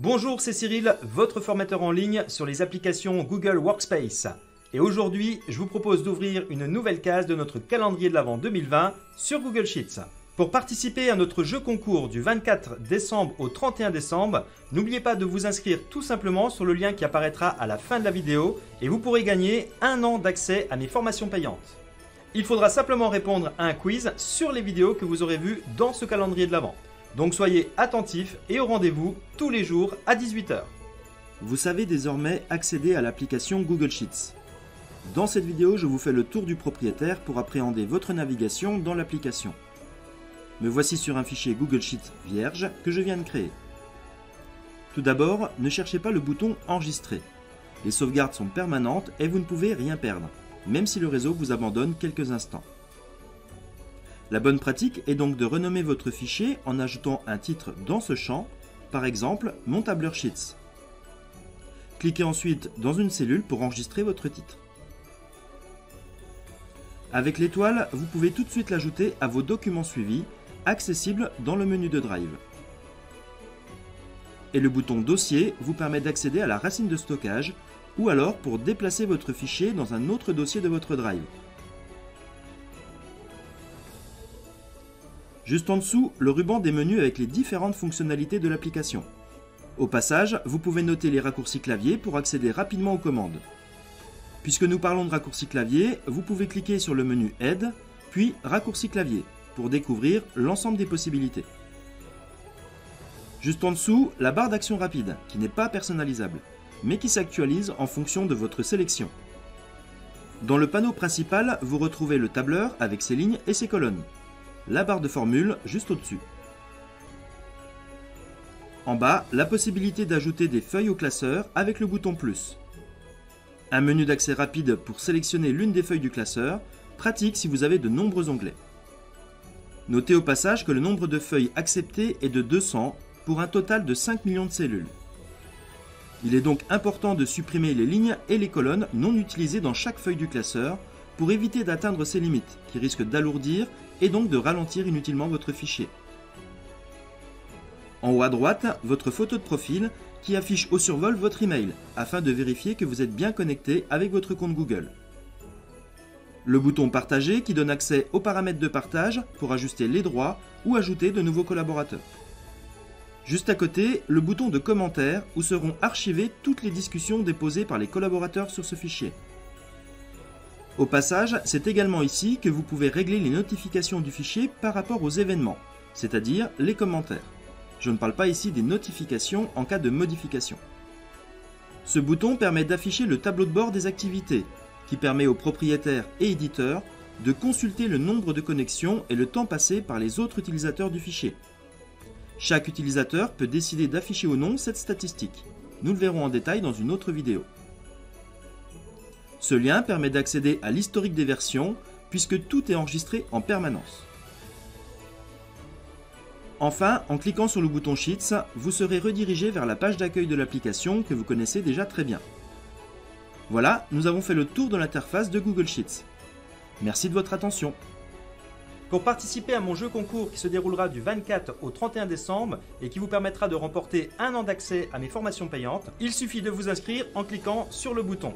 Bonjour, c'est Cyril, votre formateur en ligne sur les applications Google Workspace. Et aujourd'hui, je vous propose d'ouvrir une nouvelle case de notre calendrier de l'Avent 2020 sur Google Sheets. Pour participer à notre jeu concours du 24 décembre au 31 décembre, n'oubliez pas de vous inscrire tout simplement sur le lien qui apparaîtra à la fin de la vidéo et vous pourrez gagner 1 an d'accès à mes formations payantes. Il faudra simplement répondre à un quiz sur les vidéos que vous aurez vues dans ce calendrier de l'Avent. Donc soyez attentifs et au rendez-vous tous les jours à 18 h. Vous savez désormais accéder à l'application Google Sheets. Dans cette vidéo, je vous fais le tour du propriétaire pour appréhender votre navigation dans l'application. Me voici sur un fichier Google Sheets vierge que je viens de créer. Tout d'abord, ne cherchez pas le bouton Enregistrer. Les sauvegardes sont permanentes et vous ne pouvez rien perdre, même si le réseau vous abandonne quelques instants. La bonne pratique est donc de renommer votre fichier en ajoutant un titre dans ce champ, par exemple mon tableur Sheets. Cliquez ensuite dans une cellule pour enregistrer votre titre. Avec l'étoile, vous pouvez tout de suite l'ajouter à vos documents suivis, accessibles dans le menu de Drive. Et le bouton Dossier vous permet d'accéder à la racine de stockage ou alors pour déplacer votre fichier dans un autre dossier de votre Drive. Juste en dessous, le ruban des menus avec les différentes fonctionnalités de l'application. Au passage, vous pouvez noter les raccourcis clavier pour accéder rapidement aux commandes. Puisque nous parlons de raccourcis clavier, vous pouvez cliquer sur le menu Aide, puis Raccourcis clavier, pour découvrir l'ensemble des possibilités. Juste en dessous, la barre d'action rapide, qui n'est pas personnalisable, mais qui s'actualise en fonction de votre sélection. Dans le panneau principal, vous retrouvez le tableur avec ses lignes et ses colonnes. La barre de formule juste au-dessus. En bas, la possibilité d'ajouter des feuilles au classeur avec le bouton plus. Un menu d'accès rapide pour sélectionner l'une des feuilles du classeur, pratique si vous avez de nombreux onglets. Notez au passage que le nombre de feuilles acceptées est de 200 pour un total de 5 millions de cellules. Il est donc important de supprimer les lignes et les colonnes non utilisées dans chaque feuille du classeur pour éviter d'atteindre ces limites qui risquent d'alourdir et donc de ralentir inutilement votre fichier. En haut à droite, votre photo de profil qui affiche au survol votre email afin de vérifier que vous êtes bien connecté avec votre compte Google. Le bouton Partager qui donne accès aux paramètres de partage pour ajuster les droits ou ajouter de nouveaux collaborateurs. Juste à côté, le bouton de commentaire où seront archivées toutes les discussions déposées par les collaborateurs sur ce fichier. Au passage, c'est également ici que vous pouvez régler les notifications du fichier par rapport aux événements, c'est-à-dire les commentaires. Je ne parle pas ici des notifications en cas de modification. Ce bouton permet d'afficher le tableau de bord des activités, qui permet aux propriétaires et éditeurs de consulter le nombre de connexions et le temps passé par les autres utilisateurs du fichier. Chaque utilisateur peut décider d'afficher ou non cette statistique. Nous le verrons en détail dans une autre vidéo. Ce lien permet d'accéder à l'historique des versions, puisque tout est enregistré en permanence. Enfin, en cliquant sur le bouton Sheets, vous serez redirigé vers la page d'accueil de l'application que vous connaissez déjà très bien. Voilà, nous avons fait le tour de l'interface de Google Sheets. Merci de votre attention. Pour participer à mon jeu concours qui se déroulera du 24 au 31 décembre et qui vous permettra de remporter 1 an d'accès à mes formations payantes, il suffit de vous inscrire en cliquant sur le bouton.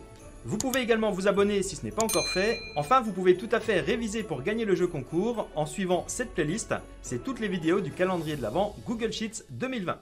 Vous pouvez également vous abonner si ce n'est pas encore fait. Enfin, vous pouvez tout à fait réviser pour gagner le jeu concours en suivant cette playlist. C'est toutes les vidéos du calendrier de l'Avent Google Sheets 2020.